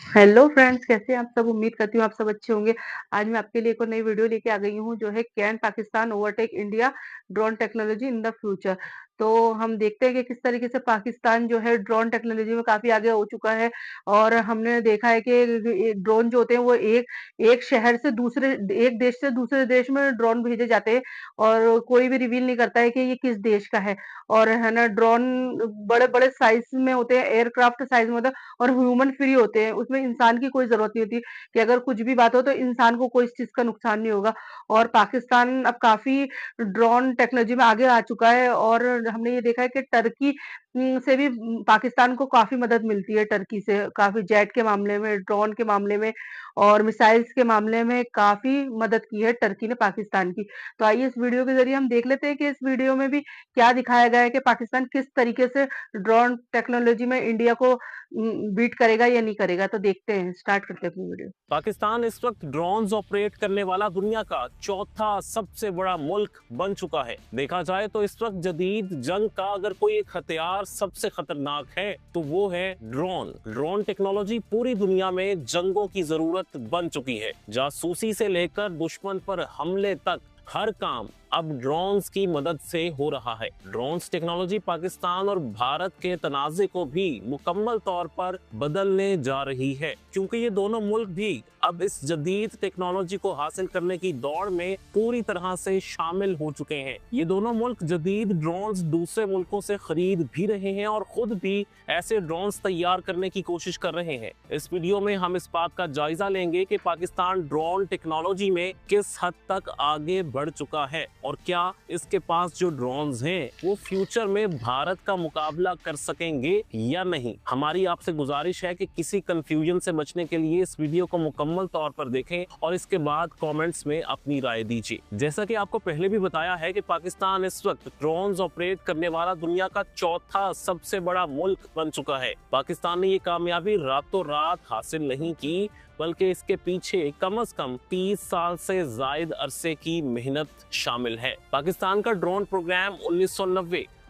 Hello friends, कैसे हैं आप सब? उम्मीद करती हूँ आप सब अच्छे होंगे। आज मैं आपके लिए एक और नई वीडियो लेके आ गई हूँ जो है can Pakistan overtake India drone technology in the future. तो हम देखते हैं कि किस तरीके से पाकिस्तान जो है ड्रोन टेक्नोलॉजी में काफ़ी आगे हो चुका है और हमने देखा है कि ये ड्रोन जो होते हैं वो एक एक शहर से दूसरे एक देश से दूसरे देश में ड्रोन भेजे जाते हैं और कोई भी रिवील नहीं करता है कि ये किस देश का है। और है ना ड्रोन बड़े-बड़े साइज़ में होते हैं, एयरक्राफ्ट साइज़ में होता है और ह्यूमन फ्री होते हैं, उसमें इंसान की कोई ज़रूरत नहीं होती कि अगर कुछ भी बात हो तो इंसान को कोई इस चीज़ का नुकसान नहीं होगा। और पाकिस्तान अब काफ़ी ड्रोन टेक्नोलॉजी में आगे आ चुका है और हमने ये देखा है कि टर्की से भी पाकिस्तान को काफ़ी मदद मिलती है टर्की से, काफ़ी जेट के मामले में, ड्रोन के मामले में और मिसाइल्स के मामले में काफ़ी मदद की है टर्की ने पाकिस्तान की। तो आइए इस वीडियो के ज़रिए हम देख लेते हैं कि इस वीडियो में भी क्या दिखाया गया है कि पाकिस्तान किस तरीके से ड्रोन टेक्नोलॉजी में इंडिया को बीट करेगा या नहीं करेगा। तो देखते हैं, स्टार्ट करते हैं अपनी वीडियो। पाकिस्तान इस वक्त ड्रोन्स ऑपरेट करने वाला दुनिया का चौथा सबसे बड़ा मुल्क बन चुका है। देखा जाए तो इस वक्त जदीद जंग का अगर कोई एक हथियार सबसे खतरनाक है तो वो है ड्रोन। ड्रोन टेक्नोलॉजी पूरी दुनिया में जंगों की जरूरत बन चुकी है। जासूसी से लेकर दुश्मन पर हमले तक हर काम अब ड्रोन्स की मदद से हो रहा है। ड्रोन्स टेक्नोलॉजी पाकिस्तान और भारत के तनाज़े को भी मुकम्मल तौर पर बदलने जा रही है, क्योंकि ये दोनों मुल्क भी अब इस जदीद टेक्नोलॉजी को हासिल करने की दौड़ में पूरी तरह से शामिल हो चुके हैं। ये दोनों मुल्क जदीद ड्रोन्स दूसरे मुल्कों से खरीद भी रहे हैं और खुद भी ऐसे ड्रोन्स तैयार करने की कोशिश कर रहे हैं। इस वीडियो में हम इस बात का जायजा लेंगे कि पाकिस्तान ड्रोन टेक्नोलॉजी में किस हद तक आगे बढ़ चुका है और क्या इसके पास जो ड्रोन्स हैं वो फ्यूचर में भारत का मुकाबला कर सकेंगे या नहीं। हमारी आपसे गुजारिश है कि किसी कंफ्यूजन से बचने के लिए इस वीडियो को मुकम्मल तौर पर देखें और इसके बाद कमेंट्स में अपनी राय दीजिए। जैसा कि आपको पहले भी बताया है कि पाकिस्तान इस वक्त ड्रोन्स ऑपरेट करने वाला दुनिया का चौथा सबसे बड़ा मुल्क बन चुका है। पाकिस्तान ने ये कामयाबी रातों रात हासिल नहीं की, बल्कि इसके पीछे कम से कम 30 साल से जायद अरसे की मेहनत शामिल है। पाकिस्तान का ड्रोन प्रोग्राम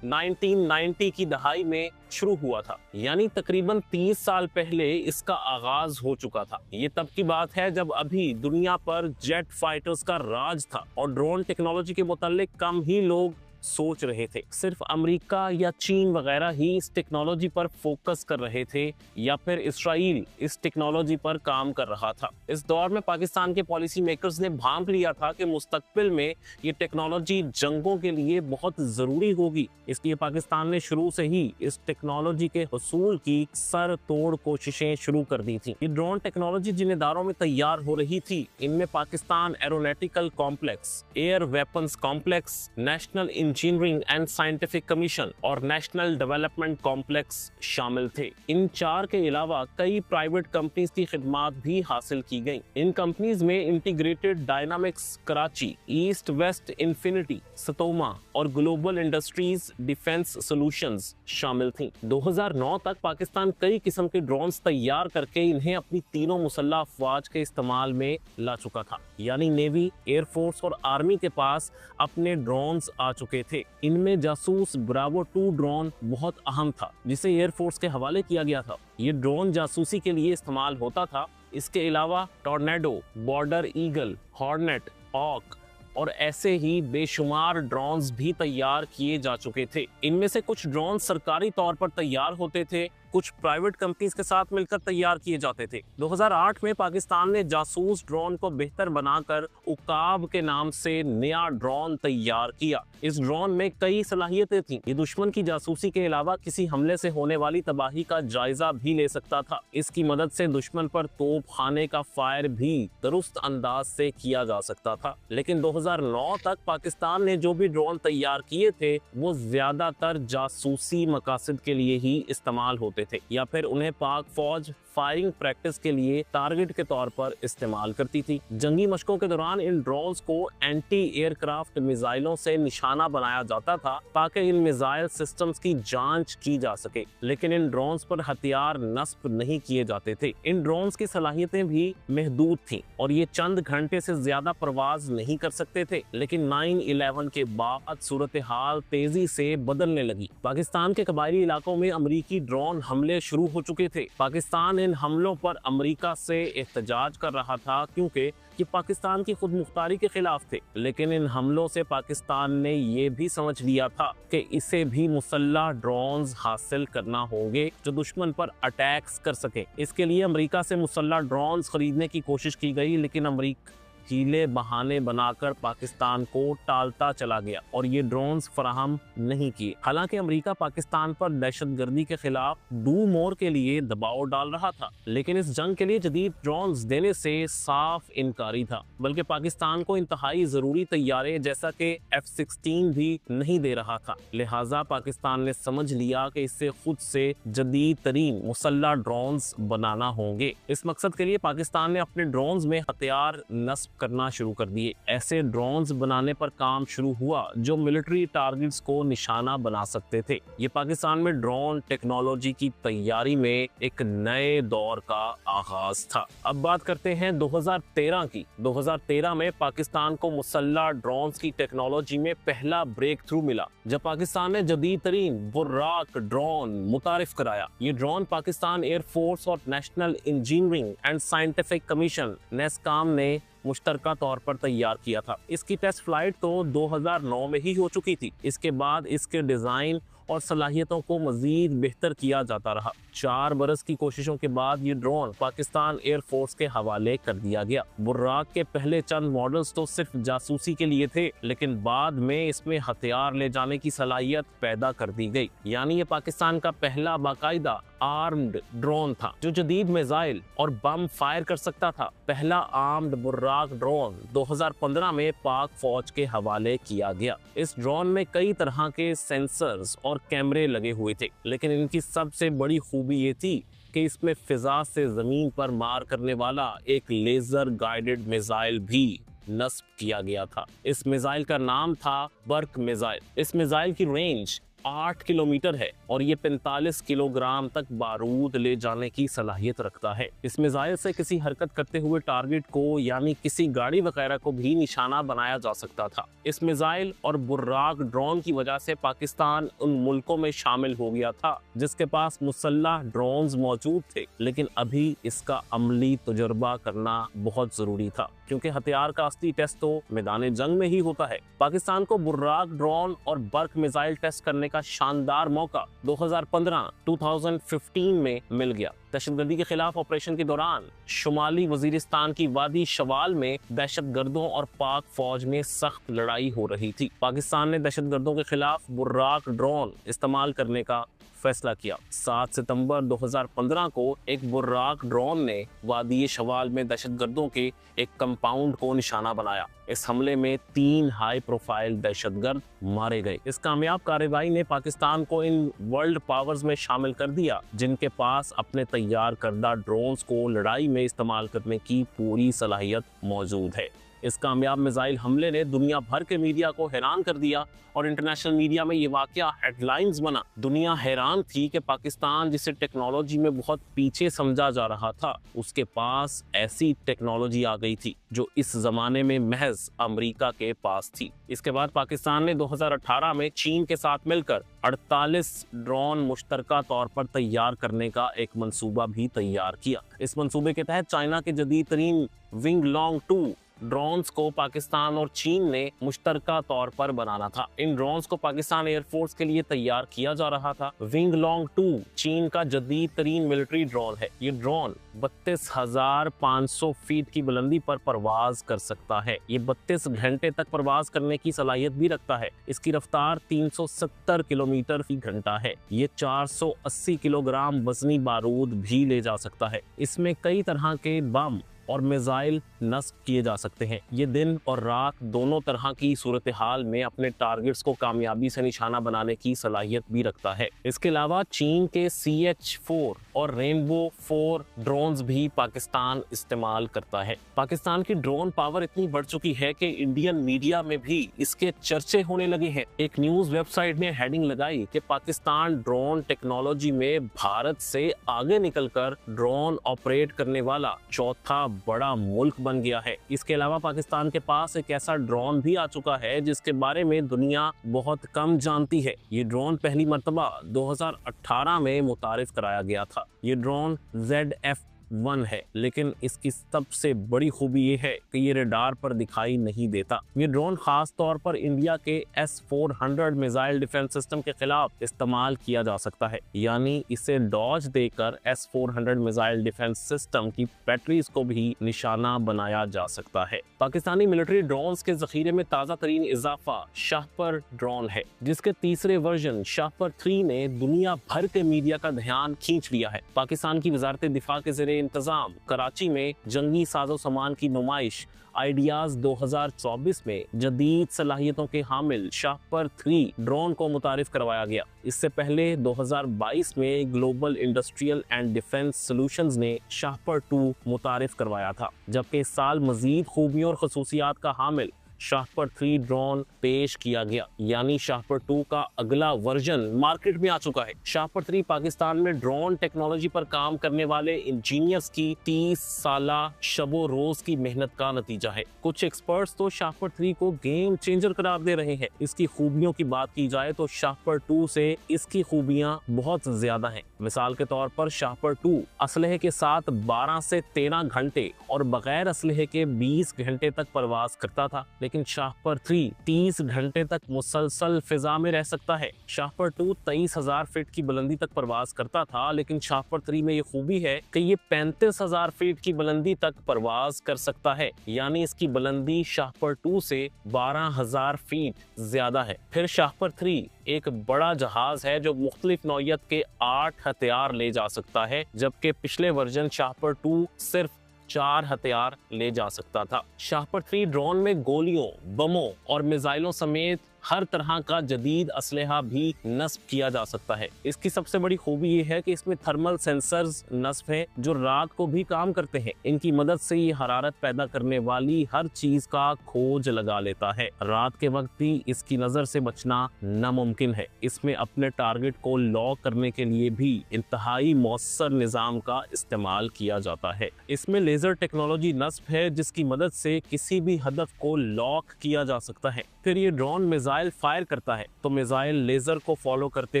1990 की दहाई में शुरू हुआ था, यानी तकरीबन 30 साल पहले इसका आगाज हो चुका था। ये तब की बात है जब अभी दुनिया पर जेट फाइटर्स का राज था और ड्रोन टेक्नोलॉजी के मुतालिक कम ही लोग सोच रहे थे। सिर्फ अमेरिका या चीन वगैरह ही इस टेक्नोलॉजी पर फोकस कर रहे थे या फिर इसराइल इस टेक्नोलॉजी पर काम कर रहा था। इस दौर में पाकिस्तान के पॉलिसी मेकर्स ने भांप लिया था कि मुस्तकबिल में ये टेक्नोलॉजी जंगों के लिए बहुत जरूरी होगी, इसलिए पाकिस्तान ने शुरू से ही इस टेक्नोलॉजी के हुसूल की सर तोड़ कोशिशें शुरू कर दी थी। ये ड्रोन टेक्नोलॉजी जिन इदारों में तैयार हो रही थी इनमें Pakistan aeronautical complex, air weapons complex, national Engineering and Scientific commission और नेशनल डेवलपमेंट कॉम्प्लेक्स शामिल थे। इन चार के अलावा कई प्राइवेट कंपनीज की खिदमात भी हासिल की गईं। इन कंपनीज में Integrated Dynamics Karachi, East West Infinity, Satuma और ग्लोबल इंडस्ट्रीज डिफेंस सॉल्यूशंस शामिल थीं। 2009 तक पाकिस्तान कई किस्म के ड्रोन्स तैयार करके इन्हें अपनी तीनों मुसल्लह अफवाज के इस्तेमाल में ला चुका था, यानी नेवी, एयरफोर्स और आर्मी के पास अपने ड्रोन्स आ चुके थे। इनमें जासूस ब्रावो 2 ड्रोन बहुत अहम था, जिसे एयरफोर्स के हवाले किया गया था। ये ड्रोन जासूसी के लिए इस्तेमाल होता था। इसके अलावा Tornado, Border Eagle, Hornet, Hawk और ऐसे ही बेशुमार ड्रोन्स भी तैयार किए जा चुके थे। इनमें से कुछ ड्रोन सरकारी तौर पर तैयार होते थे, कुछ प्राइवेट कंपनीज के साथ मिलकर तैयार किए जाते थे। 2008 में पाकिस्तान ने जासूस ड्रोन को बेहतर बनाकर उकाब के नाम से नया ड्रोन तैयार किया। इस ड्रोन में कई सलाहियतें थीं। ये दुश्मन की जासूसी के अलावा किसी हमले से होने वाली तबाही का जायजा भी ले सकता था। इसकी मदद से दुश्मन पर तोप खाने का फायर भी दुरुस्त अंदाज से किया जा सकता था। लेकिन 2009 तक पाकिस्तान ने जो भी ड्रोन तैयार किए थे वो ज्यादातर जासूसी मकासद के लिए ही इस्तेमाल होते थे या फिर उन्हें पाक फौज फायरिंग प्रैक्टिस के लिए टारगेट के तौर पर इस्तेमाल करती थी। जंगी मशकों के दौरान इन ड्रोन्स को एंटी एयरक्राफ्ट मिसाइलों से निशाना बनाया जाता था ताकि इन मिसाइल सिस्टम्स की जांच की जा सके, लेकिन इन ड्रोन्स पर हथियार नस्ब नहीं किए जाते थे। इन ड्रोन्स की सलाहियतें भी महदूद थीं और ये चंद घंटे से ज्यादा परवाज नहीं कर सकते थे। लेकिन 9/11 के बाद सूरत हाल तेजी से बदलने लगी। पाकिस्तान के कबायली इलाकों में अमरीकी ड्रोन हमले शुरू हो चुके थे। पाकिस्तान इन हमलों पर अमेरिका से एहतजाज कर रहा था क्योंकि ये पाकिस्तान की खुद मुख्तारी के खिलाफ थे। लेकिन इन हमलों से पाकिस्तान ने ये भी समझ लिया था कि इसे भी मुसल्लह ड्रोन्स हासिल करना होंगे जो दुश्मन पर अटैक्स कर सके। इसके लिए अमेरिका से मुसल्लह ड्रोन्स खरीदने की कोशिश की गई, लेकिन अमेरिका हीले बहाने बनाकर पाकिस्तान को टालता चला गया और ये ड्रोन्स फराहम नहीं किए। हालांकि अमेरिका पाकिस्तान पर दहशतगर्दी के खिलाफ डू मोर के लिए दबाव डाल रहा था, लेकिन इस जंग के लिए जदीद ड्रोन्स देने से साफ इनकारी था, बल्कि पाकिस्तान को इंतहाई जरूरी तैयारे जैसा कि F-16 भी नहीं दे रहा था। लिहाजा पाकिस्तान ने समझ लिया कि इससे खुद से जदीद तरीन मुसल्लह ड्रोन्स बनाना होंगे। इस मकसद के लिए पाकिस्तान ने अपने ड्रोन्स में हथियार नस्ब करना शुरू कर दिए। ऐसे ड्रोन्स बनाने पर काम शुरू हुआ जो मिलिट्री टारगेट्स को निशाना बना सकते थे। ये पाकिस्तान में ड्रोन टेक्नोलॉजी की तैयारी में एक नए दौर का आगाज था। अब बात करते हैं 2013 की। 2013 में पाकिस्तान को मुसल्लह ड्रोन्स की टेक्नोलॉजी में पहला ब्रेक थ्रू मिला जब पाकिस्तान ने जदीद तरीन बुर्राक ड्रोन मुतारिफ कराया। ये ड्रोन पाकिस्तान एयरफोर्स और National Engineering and Scientific Commission NESCOM ने मुश्तरका तौर पर तैयार किया था। इसकी टेस्ट फ्लाइट तो 2009 में ही हो चुकी थी। इसके बाद इसके डिजाइन और सलाहियतों को मजीद बेहतर किया जाता रहा। 4 बरस की कोशिशों के बाद ये ड्रोन पाकिस्तान एयरफोर्स के हवाले कर दिया गया। बुर्राक के पहले चंद मॉडल्स तो सिर्फ जासूसी के लिए थे, लेकिन बाद में इसमें हथियार ले जाने की सलाहियत पैदा कर दी गई। यानी ये पाकिस्तान का पहला बाकायदा आर्म्ड ड्रोन था जो जदीद मिसाइल और बम फायर कर सकता था। पहला आर्म्ड बुर्राक ड्रोन 2015 में पाक फौज के हवाले किया गया। इस ड्रोन में कई तरह के सेंसर्स और कैमरे लगे हुए थे, लेकिन इनकी सबसे बड़ी खूबी ये थी कि इसमें फिजा से जमीन पर मार करने वाला एक लेजर गाइडेड मिसाइल भी नस्ब किया गया था। इस मिसाइल का नाम था बर्क मिसाइल। इस मिसाइल की रेंज 8 किलोमीटर है और ये 45 किलोग्राम तक बारूद ले जाने की सलाहियत रखता है। इस मिसाइल से किसी हरकत करते हुए टारगेट को यानी किसी गाड़ी वगैरह को भी निशाना बनाया जा सकता था। इस मिसाइल और बुर्राक ड्रोन की वजह से पाकिस्तान उन मुल्कों में शामिल हो गया था जिसके पास मुसल्लह ड्रोन्स मौजूद थे, लेकिन अभी इसका अमली तजुर्बा करना बहुत जरूरी था क्योंकि हथियार का असली टेस्ट तो मैदान जंग में ही होता है। पाकिस्तान को बुर्राक ड्रोन और बर्क मिसाइल टेस्ट करने का शानदार मौका 2015 में मिल गया। दहशतगर्दी के खिलाफ ऑपरेशन के दौरान शुमाली वजीरिस्तान की वादी शवाल में दहशतगर्दों और पाक फौज में सख्त लड़ाई हो रही थी। पाकिस्तान ने दहशतगर्दों के खिलाफ बुर्राक ड्रोन इस्तेमाल करने का फैसला किया। 7 सितंबर 2015 को एक बुर्राक ड्रोन ने वादी शवाल में दहशतगर्दों के एक कंपाउंड को निशाना बनाया। इस हमले में 3 हाई प्रोफाइल दहशतगर्द मारे गए। इस कामयाब कार्रवाई ने पाकिस्तान को इन वर्ल्ड पावर्स में शामिल कर दिया जिनके पास अपने तैयार करदा ड्रोन्स को लड़ाई में इस्तेमाल करने की पूरी सलाहियत मौजूद है। इस कामयाब मिसाइल हमले ने दुनिया भर के मीडिया को हैरान कर दिया और इंटरनेशनल मीडिया में ये वाकया हेडलाइंस बना। दुनिया हैरान थी कि पाकिस्तान जिसे टेक्नोलॉजी में बहुत पीछे समझा जा रहा था, उसके पास ऐसी टेक्नोलॉजी आ गई थी जो इस जमाने में महज अमेरिका के पास थी। इसके बाद पाकिस्तान ने 2018 में चीन के साथ मिलकर 48 ड्रोन मुश्तरका तौर पर तैयार करने का एक मंसूबा भी तैयार किया। इस मंसूबे के तहत चाइना के जदीद तरीन विंग लॉन्ग 2 ड्रोन्स को पाकिस्तान और चीन ने मुश्तरका तौर पर बनाना था। इन ड्रोन्स को पाकिस्तान एयरफोर्स के लिए तैयार किया जा रहा था। विंग लॉन्ग 2 चीन का जदीद तरीन मिलिट्री ड्रोन है। ये ड्रोन 32,500 फीट की बुलंदी पर परवाज कर सकता है। ये 32 घंटे तक परवाज करने की सलाहियत भी रखता है। इसकी रफ्तार 370 किलोमीटर फी घंटा है। ये 480 किलोग्राम वजनी बारूद भी ले जा सकता है। इसमें कई तरह के बम और मिसाइल नस्ब किए जा सकते हैं। ये दिन और रात दोनों तरह की सूरत हाल में अपने टारगेट्स को कामयाबी से निशाना बनाने की सलाहियत भी रखता है। इसके अलावा चीन के CH-4 और रेनबो 4 ड्रोन्स भी पाकिस्तान इस्तेमाल करता है। पाकिस्तान की ड्रोन पावर इतनी बढ़ चुकी है कि इंडियन मीडिया में भी इसके चर्चे होने लगे हैं। एक न्यूज वेबसाइट ने हेडिंग लगाई कि पाकिस्तान ड्रोन टेक्नोलॉजी में भारत से आगे निकलकर ड्रोन ऑपरेट करने वाला चौथा बड़ा मुल्क बन गया है। इसके अलावा पाकिस्तान के पास एक ऐसा ड्रोन भी आ चुका है जिसके बारे में दुनिया बहुत कम जानती है। ये ड्रोन पहली मर्तबा 2018 में मुतारिफ कराया गया था। ये ड्रोन ZF-1 है, लेकिन इसकी सबसे बड़ी खूबी ये है कि ये रडार पर दिखाई नहीं देता। ये ड्रोन खास तौर पर इंडिया के S-400 मिसाइल डिफेंस सिस्टम के खिलाफ इस्तेमाल किया जा सकता है, यानी इसे डॉज देकर S-400 मिसाइल डिफेंस सिस्टम की बैटरीज को भी निशाना बनाया जा सकता है। पाकिस्तानी मिलिट्री ड्रोन्स के जखीरे में ताज़ा तरीन इजाफा शाहपर ड्रोन है, जिसके तीसरे वर्जन शाहपर 3 ने दुनिया भर के मीडिया का ध्यान खींच लिया है। पाकिस्तान की वजारत दिफा के ज़रिए इंतजाम कराची में जंगी साजो सामान की नुमाइश आइडियाज 2024 में जदीद सलाहियतों के हामिल शाहपर 3 ड्रोन को मुतारिफ करवाया गया। इससे पहले 2022 में global industrial and defence solutions ने शाहपर 2 मुतारिफ करवाया था, जबकि इस साल मजीद खूबियों और खसूसियात का हामिल शाहपर 3 ड्रोन पेश किया गया, यानी शाहपर 2 का अगला वर्जन मार्केट में आ चुका है। शाहपर 3 पाकिस्तान में ड्रोन टेक्नोलॉजी पर काम करने वाले इंजीनियर्स की 30 साला शबो रोज की मेहनत का नतीजा है। कुछ एक्सपर्ट्स तो शाहपर 3 को गेम चेंजर करार दे रहे हैं। इसकी खूबियों की बात की जाए तो शाहपर 2 से इसकी खूबियां बहुत ज्यादा हैं। मिसाल के तौर पर शाहपर 2 असलहे के साथ 12 से 13 घंटे और बगैर असलहे के 20 घंटे तक परवाज करता था, लेकिन शाहपर 3 30 घंटे तक मुसलसल फिजा में रह सकता है। शाहपर 2 23,000 फीट की बुलंदी तक परवाज करता था, लेकिन शाहपर 3 में ये खूबी है कि ये 35,000 फीट की बुलंदी तक परवाज कर सकता है, यानी इसकी बुलंदी शाहपर 2 से 12,000 फीट ज्यादा है। फिर शाहपर 3 एक बड़ा जहाज है जो मुख्तलिफ नौयत के 8 हथियार ले जा सकता है, जबकि पिछले वर्जन शाहपर 2 सिर्फ 4 हथियार ले जा सकता था। शाहपर 3 ड्रोन में गोलियों, बमों और मिसाइलों समेत हर तरह का जदीद असलहा भी नस्ब किया जा सकता है। इसकी सबसे बड़ी खूबी ये है कि इसमें थर्मल सेंसर्स नस्ब हैं जो रात को भी काम करते हैं। इनकी मदद से ये हरारत पैदा करने वाली हर चीज का खोज लगा लेता है। रात के वक्त भी इसकी नजर से बचना नामुमकिन है। इसमें अपने टारगेट को लॉक करने के लिए भी इंतहाई मौसर निजाम का इस्तेमाल किया जाता है। इसमें लेजर टेक्नोलॉजी नस्ब है जिसकी मदद से किसी भी हदफ को लॉक किया जा सकता है। फिर ये ड्रोन मिसाइल फायर करता है तो मिसाइल लेजर को फॉलो करते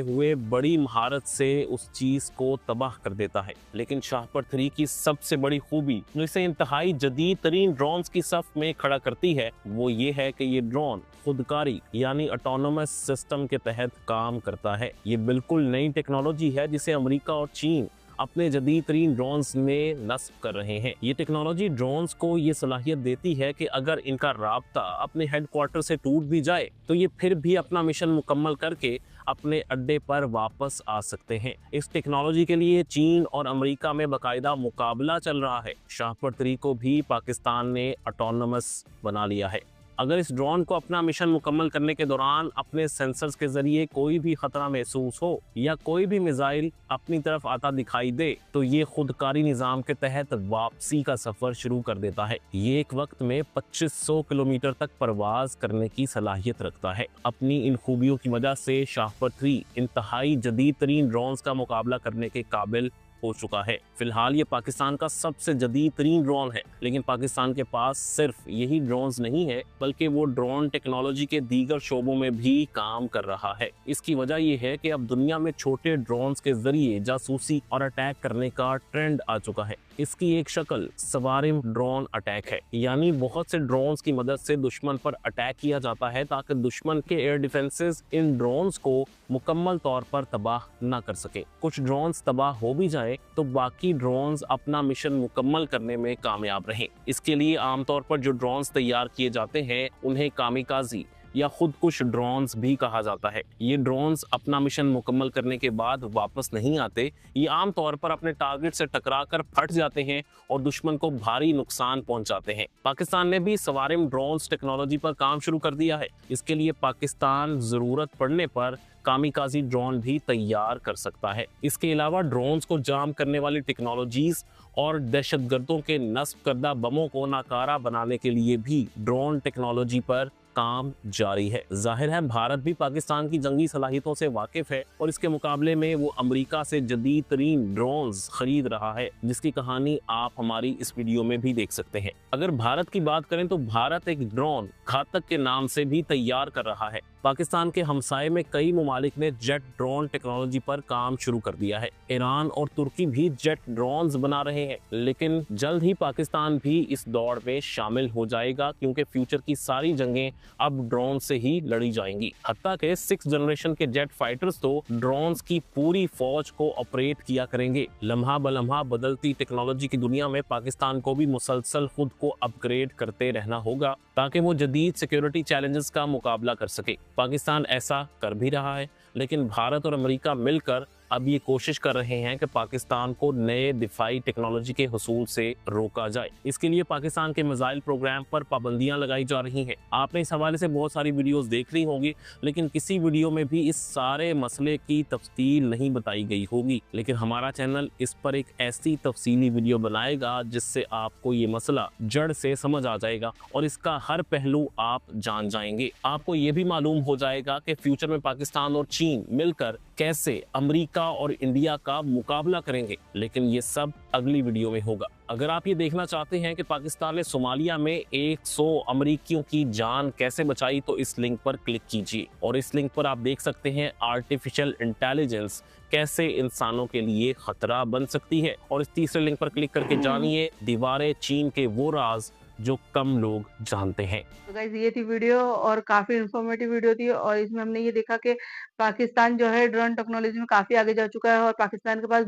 हुए बड़ी महारत से उस चीज को तबाह कर देता है। लेकिन शाहपर 3 की सबसे बड़ी खूबी जो इसे इंतहाई जदीद तरीन ड्रोन्स की सफ में खड़ा करती है वो ये है कि ये ड्रोन खुदकारी यानी ऑटोनोमस सिस्टम के तहत काम करता है। ये बिल्कुल नई टेक्नोलॉजी है जिसे अमेरिका और चीन अपने जदीद तरीन ड्रोन्स में नस्ब कर रहे हैं। ये टेक्नोलॉजी ड्रोन्स को ये सलाहियत देती है कि अगर इनका राब्ता अपने हेडक्वार्टर से टूट भी जाए तो ये फिर भी अपना मिशन मुकम्मल करके अपने अड्डे पर वापस आ सकते हैं। इस टेक्नोलॉजी के लिए चीन और अमेरिका में बाकायदा मुकाबला चल रहा है। शाहपर 3 को भी पाकिस्तान ने ऑटोनोमस बना लिया है। अगर इस ड्रोन को अपना मिशन मुकम्मल करने के दौरान अपने सेंसर्स के जरिए कोई भी खतरा महसूस हो या कोई भी मिसाइल अपनी तरफ आता दिखाई दे तो ये खुदकारी निजाम के तहत वापसी का सफर शुरू कर देता है। ये एक वक्त में 2500 किलोमीटर तक परवाज करने की सलाहियत रखता है। अपनी इन खूबियों की वजह से शाहपर 3 इंतहाई जदीद तरीन ड्रोन्स का मुकाबला करने के काबिल हो चुका है। फिलहाल ये पाकिस्तान का सबसे जदीद तरीन ड्रोन है, लेकिन पाकिस्तान के पास सिर्फ यही ड्रोन्स नहीं है बल्कि वो ड्रोन टेक्नोलॉजी के दीगर शोबों में भी काम कर रहा है। इसकी वजह ये है कि अब दुनिया में छोटे ड्रोन्स के जरिए जासूसी और अटैक करने का ट्रेंड आ चुका है। इसकी एक शक्ल सवारिम ड्रोन अटैक है, यानी बहुत से ड्रोन्स की मदद से दुश्मन पर अटैक किया जाता है ताकि दुश्मन के एयर डिफेंसेस इन ड्रोन्स को मुकम्मल तौर पर तबाह न कर सके। कुछ ड्रोन्स तबाह हो भी जाए तो बाकी ड्रोन्स अपना मिशन मुकम्मल करने में कामयाब रहें। इसके लिए आमतौर पर जो ड्रोन्स तैयार किए जाते हैं उन्हें कामिकाजी या खुदकुश ड्रोन्स भी कहा जाता है। ये ड्रोन्स अपना मिशन मुकम्मल करने के बाद वापस नहीं आते। ये आमतौर पर अपने टारगेट से टकराकर फट जाते हैं और दुश्मन को भारी नुकसान पहुंचाते हैं। पाकिस्तान ने भी सवारिम ड्रोन्स टेक्नोलॉजी पर काम शुरू कर दिया है। इसके लिए पाकिस्तान जरूरत पड़ने पर कामिकाजी ड्रोन भी तैयार कर सकता है। इसके अलावा ड्रोन्स को जाम करने वाली टेक्नोलॉजीज और दहशतगर्दों के नस्ब करदा बमों को नाकारा बनाने के लिए भी ड्रोन टेक्नोलॉजी पर काम जारी है। जाहिर है भारत भी पाकिस्तान की जंगी सलाहियतों से वाकिफ है और इसके मुकाबले में वो अमेरिका से जदीद तरीन ड्रोन्स खरीद रहा है, जिसकी कहानी आप हमारी इस वीडियो में भी देख सकते हैं। अगर भारत की बात करें तो भारत एक ड्रोन घातक के नाम से भी तैयार कर रहा है। पाकिस्तान के हमसाये में कई ममालिक ने जेट ड्रोन टेक्नोलॉजी पर काम शुरू कर दिया है। ईरान और तुर्की भी जेट ड्रोन्स बना रहे हैं, लेकिन जल्द ही पाकिस्तान भी इस दौड़ में शामिल हो जाएगा, क्योंकि फ्यूचर की सारी जंगें अब ड्रोन से ही लड़ी जाएंगी। हत्ता के 6th जनरेशन के जेट फाइटर्स तो ड्रोन्स की पूरी फौज को ऑपरेट किया करेंगे। लम्हा बलम्हा बदलती टेक्नोलॉजी की दुनिया में पाकिस्तान को भी मुसलसल खुद को अपग्रेड करते रहना होगा, ताकि वो जदीद सिक्योरिटी चैलेंजेस का मुकाबला कर सके। पाकिस्तान ऐसा कर भी रहा है, लेकिन भारत और अमेरिका मिलकर अब ये कोशिश कर रहे हैं कि पाकिस्तान को नए दिफाई टेक्नोलॉजी के हुसूल से रोका जाए। इसके लिए पाकिस्तान के मिसाइल प्रोग्राम पर पाबंदियां लगाई जा रही हैं। आपने इस हवाले से बहुत सारी वीडियोस देख ली होंगी, लेकिन किसी वीडियो में भी इस सारे मसले की तफसील नहीं बताई गई होगी। लेकिन हमारा चैनल इस पर एक ऐसी तफसीली वीडियो बनाएगा जिससे आपको ये मसला जड़ से समझ आ जाएगा और इसका हर पहलू आप जान जाएंगे। आपको ये भी मालूम हो जाएगा कि फ्यूचर में पाकिस्तान और चीन मिलकर कैसे अमेरिका और इंडिया का मुकाबला करेंगे, लेकिन ये सब अगली वीडियो में होगा। अगर आप ये देखना चाहते हैं कि पाकिस्तान ने सोमालिया में 100 अमेरिकियों की जान कैसे बचाई, तो इस लिंक पर क्लिक कीजिए और इस लिंक पर आप देख सकते हैं आर्टिफिशियल इंटेलिजेंस कैसे इंसानों के लिए खतरा बन सकती है। और इस तीसरे लिंक पर क्लिक करके जानिए दीवारें चीन के वो राज जो कम लोग जानते हैं। तो गाइस ये थी वीडियो और काफ़ी इन्फॉर्मेटिव वीडियो थी और इसमें हमने ये देखा कि पाकिस्तान जो है ड्रोन टेक्नोलॉजी में काफ़ी आगे जा चुका है और पाकिस्तान के पास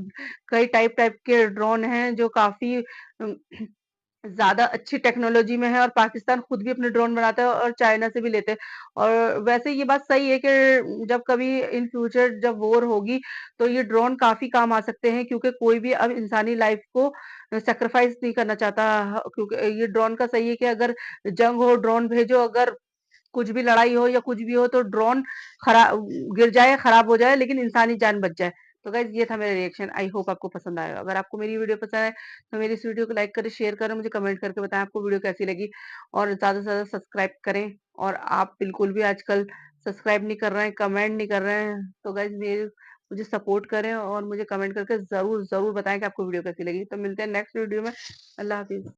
कई टाइप के ड्रोन हैं जो काफ़ी ज़्यादा अच्छी टेक्नोलॉजी में है और पाकिस्तान खुद भी अपने ड्रोन बनाता है और चाइना से भी लेते हैं। और वैसे ये बात सही है कि जब कभी इन फ्यूचर जब वॉर होगी तो ये ड्रोन काफ़ी काम आ सकते हैं, क्योंकि कोई भी अब इंसानी लाइफ को सैक्रिफाइस नहीं करना चाहता। क्योंकि ये ड्रोन का सही है कि अगर जंग हो ड्रोन भेजो, अगर कुछ भी लड़ाई हो या कुछ भी हो तो ड्रोन खरा गिर जाए, खराब हो जाए, लेकिन इंसानी जान बच जाए। तो गाइस ये था मेरा रिएक्शन। आई होप आपको पसंद आएगा। अगर आपको मेरी वीडियो पसंद आए तो मेरी इस वीडियो को लाइक करें, शेयर करें, मुझे कमेंट करके बताएं आपको वीडियो कैसी लगी और ज़्यादा से ज़्यादा सब्सक्राइब करें। और आप बिल्कुल भी आजकल सब्सक्राइब नहीं कर रहे हैं, कमेंट नहीं कर रहे हैं, तो गाइस मेरे मुझे सपोर्ट करें और मुझे कमेंट करके ज़रूर बताएं कि आपको वीडियो कैसी लगी। तो मिलते हैं नेक्स्ट वीडियो में। अल्लाह हाफिज़।